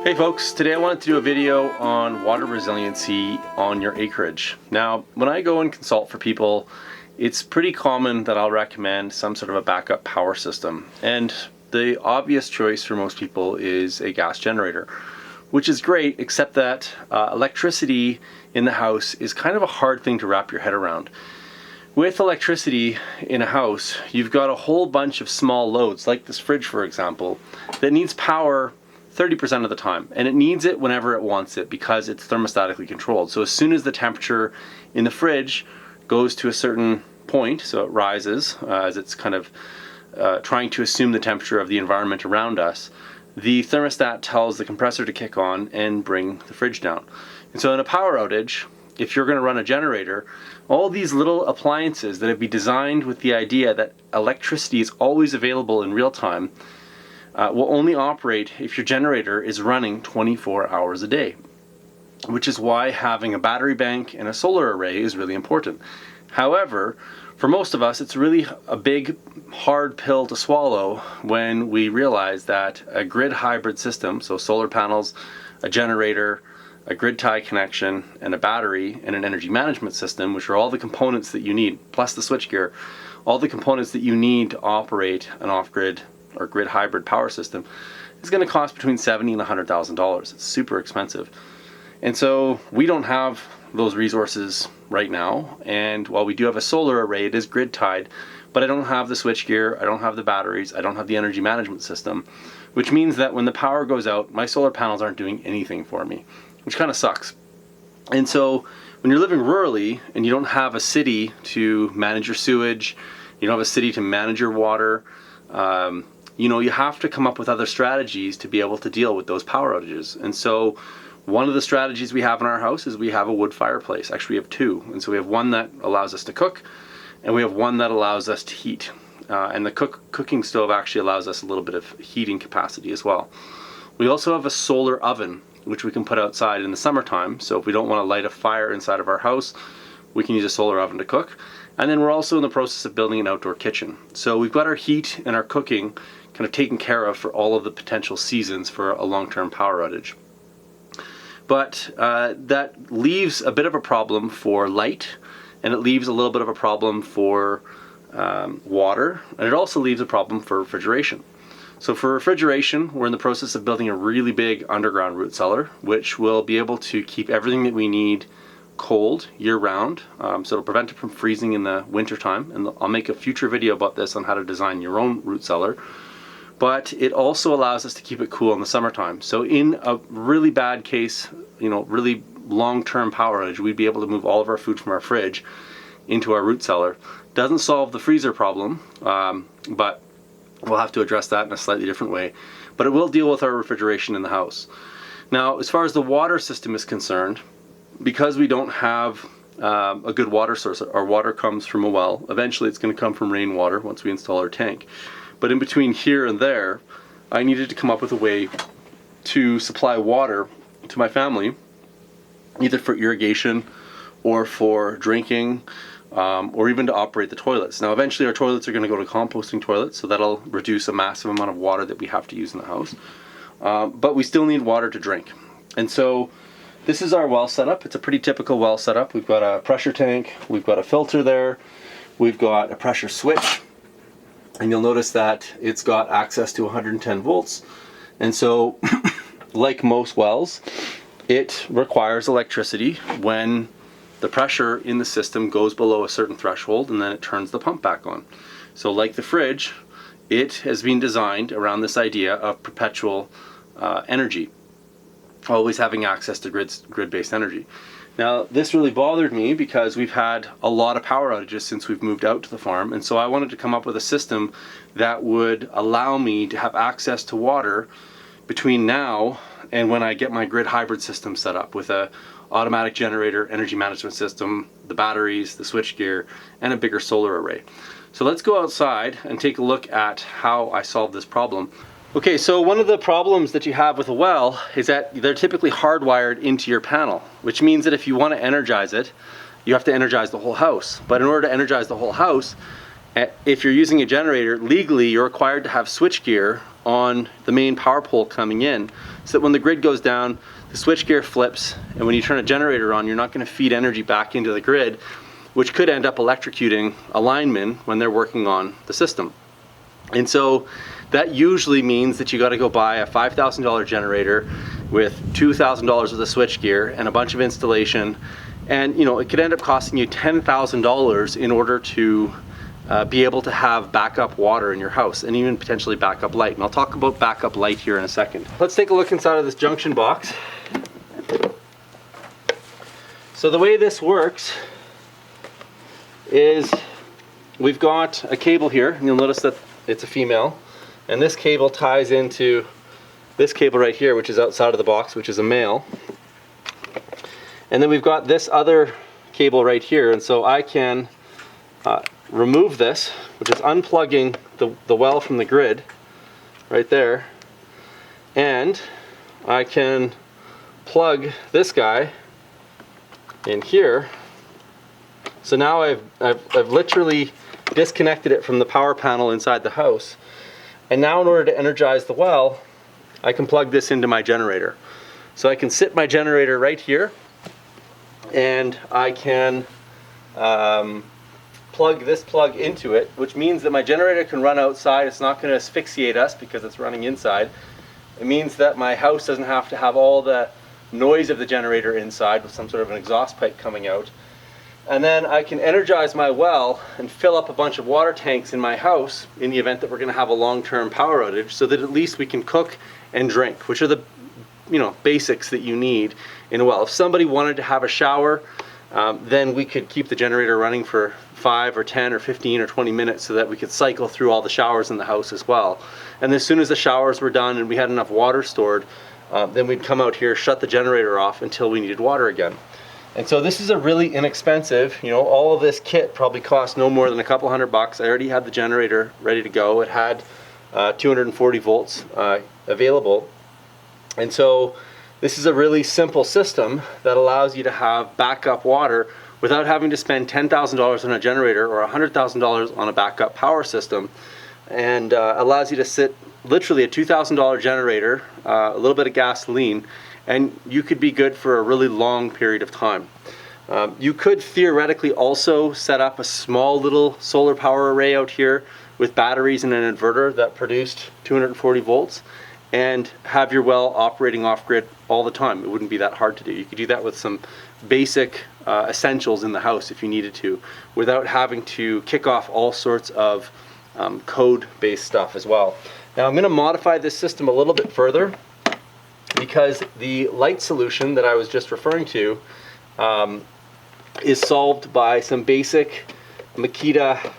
Hey folks, today I wanted to do a video on water resiliency on your acreage. Now, when I go and consult for people, it's pretty common that I'll recommend some sort of a backup power system. And the obvious choice for most people is a gas generator, which is great, except that electricity in the house is kind of a hard thing to wrap your head around. With electricity in a house, you've got a whole bunch of small loads, like this fridge for example, that needs power 30% of the time, and it needs it whenever it wants it because it's thermostatically controlled. So as soon as the temperature in the fridge goes to a certain point, so it rises as it's kind of trying to assume the temperature of the environment around us, the thermostat tells the compressor to kick on and bring the fridge down. And so in a power outage, if you're going to run a generator, all these little appliances that have been designed with the idea that electricity is always available in real time will only operate if your generator is running 24 hours a day, which is why having a battery bank and a solar array is really important. However, for most of us, it's really a big, hard pill to swallow when we realize that a grid hybrid system, so solar panels, a generator, a grid tie connection, and a battery, and an energy management system, which are all the components that you need, plus the switchgear, all the components that you need to operate an off-grid or grid hybrid power system, is going to cost between $70,000 and $100,000. It's super expensive. And so we don't have those resources right now. And while we do have a solar array, it is grid tied, but I don't have the switchgear, I don't have the batteries, I don't have the energy management system, which means that when the power goes out, my solar panels aren't doing anything for me, which kind of sucks. And so when you're living rurally and you don't have a city to manage your sewage, you don't have a city to manage your water, you have to come up with other strategies to be able to deal with those power outages. And so one of the strategies we have in our house is we have a wood fireplace. Actually, we have two. And so we have one that allows us to cook, and we have one that allows us to heat. And the cooking stove actually allows us a little bit of heating capacity as well. We also have a solar oven, which we can put outside in the summertime. So if we don't want to light a fire inside of our house, we can use a solar oven to cook. And then we're also in the process of building an outdoor kitchen. So we've got our heat and our cooking kind of taken care of for all of the potential seasons for a long-term power outage. But that leaves a bit of a problem for light, and it leaves a little bit of a problem for water, and it also leaves a problem for refrigeration. So for refrigeration, we're in the process of building a really big underground root cellar, which will be able to keep everything that we need cold year-round, so it'll prevent it from freezing in the wintertime. And I'll make a future video about this on how to design your own root cellar. But it also allows us to keep it cool in the summertime. So in a really bad case, really long-term power outage, we'd be able to move all of our food from our fridge into our root cellar. Doesn't solve the freezer problem, but we'll have to address that in a slightly different way. But it will deal with our refrigeration in the house. Now, as far as the water system is concerned, because we don't have a good water source, our water comes from a well. Eventually it's going to come from rainwater once we install our tank. But in between here and there, I needed to come up with a way to supply water to my family, either for irrigation or for drinking, or even to operate the toilets. Now eventually our toilets are going to go to composting toilets, so that'll reduce a massive amount of water that we have to use in the house. But we still need water to drink. And so this is our well setup. It's a pretty typical well setup. We've got a pressure tank, we've got a filter there, we've got a pressure switch, and you'll notice that it's got access to 110 volts. And so, like most wells, it requires electricity when the pressure in the system goes below a certain threshold, and then it turns the pump back on. So like the fridge, it has been designed around this idea of perpetual energy, always having access to grid-based energy. Now, this really bothered me because we've had a lot of power outages since we've moved out to the farm, and so I wanted to come up with a system that would allow me to have access to water between now and when I get my grid hybrid system set up with a automatic generator, energy management system, the batteries, the switchgear, and a bigger solar array. So let's go outside and take a look at how I solved this problem. Okay, so one of the problems that you have with a well is that they're typically hardwired into your panel, which means that if you want to energize it, you have to energize the whole house. But in order to energize the whole house, If you're using a generator, legally you're required to have switchgear on the main power pole coming in, so that when the grid goes down, the switchgear flips, and when you turn a generator on, you're not going to feed energy back into the grid, which could end up electrocuting a lineman when they're working on the system. And so that usually means that you got to go buy a $5,000 generator with $2,000 worth of switchgear and a bunch of installation, and you know, it could end up costing you $10,000 in order to be able to have backup water in your house, and even potentially backup light. And I'll talk about backup light here in a second. Let's take a look inside of this junction box. So the way this works is we've got a cable here, and you'll notice that it's a female, and this cable ties into this cable right here, which is outside of the box, which is a male. And then we've got this other cable right here, and so I can remove this, which is unplugging the well from the grid right there, and I can plug this guy in here. So now I've literally disconnected it from the power panel inside the house, and now in order to energize the well, I can plug this into my generator. So I can sit my generator right here, and I can plug this plug into it, which means that my generator can run outside. It's not going to asphyxiate us because it's running inside. It means that my house doesn't have to have all the noise of the generator inside with some sort of an exhaust pipe coming out. And then I can energize my well and fill up a bunch of water tanks in my house in the event that we're going to have a long-term power outage, so that at least we can cook and drink, which are the basics that you need in a well. If somebody wanted to have a shower, then we could keep the generator running for 5 or 10 or 15 or 20 minutes so that we could cycle through all the showers in the house as well. And as soon as the showers were done and we had enough water stored, then we'd come out here, shut the generator off until we needed water again. And so this is a really inexpensive, all of this kit probably cost no more than a couple $100. I already had the generator ready to go. It had 240 volts available. And so this is a really simple system that allows you to have backup water without having to spend $10,000 on a generator or $100,000 on a backup power system, and allows you to sit literally a $2,000 generator, a little bit of gasoline, and you could be good for a really long period of time. You could theoretically also set up a small little solar power array out here with batteries and an inverter that produced 240 volts and have your well operating off-grid all the time. It wouldn't be that hard to do. You could do that with some basic essentials in the house if you needed to, without having to kick off all sorts of code-based stuff as well. Now I'm going to modify this system a little bit further, because the light solution that I was just referring to is solved by some basic Makita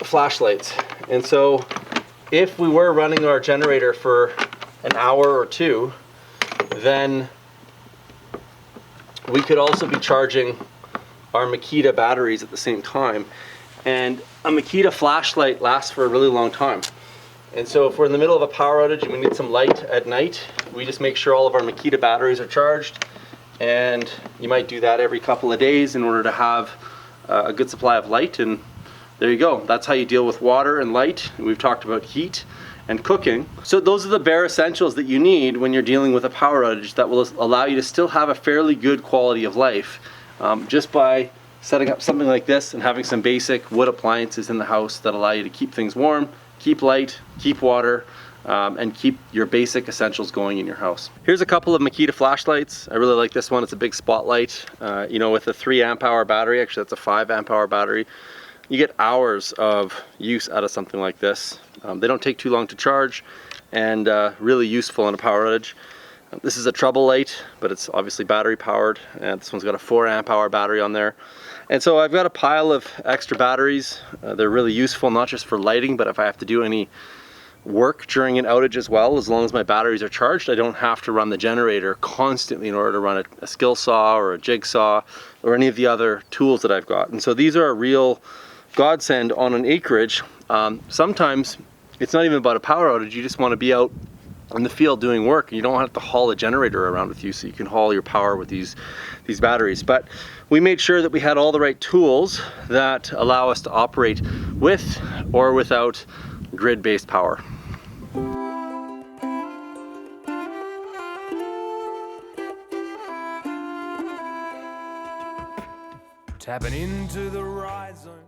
flashlights. And so if we were running our generator for an hour or two, then we could also be charging our Makita batteries at the same time. And a Makita flashlight lasts for a really long time. And so if we're in the middle of a power outage and we need some light at night, we just make sure all of our Makita batteries are charged. And you might do that every couple of days in order to have a good supply of light. And there you go. That's how you deal with water and light. We've talked about heat and cooking. So those are the bare essentials that you need when you're dealing with a power outage that will allow you to still have a fairly good quality of life, just by setting up something like this and having some basic wood appliances in the house that allow you to keep things warm, keep light, keep water, and keep your basic essentials going in your house. Here's a couple of Makita flashlights. I really like this one. It's a big spotlight, with a 3 amp hour battery. Actually, that's a 5 amp hour battery. You get hours of use out of something like this. They don't take too long to charge, and really useful in a power outage. This is a trouble light, but it's obviously battery powered, and this one's got a 4 amp hour battery on there. And so I've got a pile of extra batteries. They're really useful, not just for lighting, but if I have to do any work during an outage as well. As long as my batteries are charged, I don't have to run the generator constantly in order to run a skill saw or a jigsaw or any of the other tools that I've got. And so these are a real godsend on an acreage. Sometimes it's not even about a power outage. You just want to be out in the field doing work. You don't have to haul a generator around with you, so you can haul your power with these batteries. But we made sure that we had all the right tools that allow us to operate with or without grid-based power. Tapping into the right zone.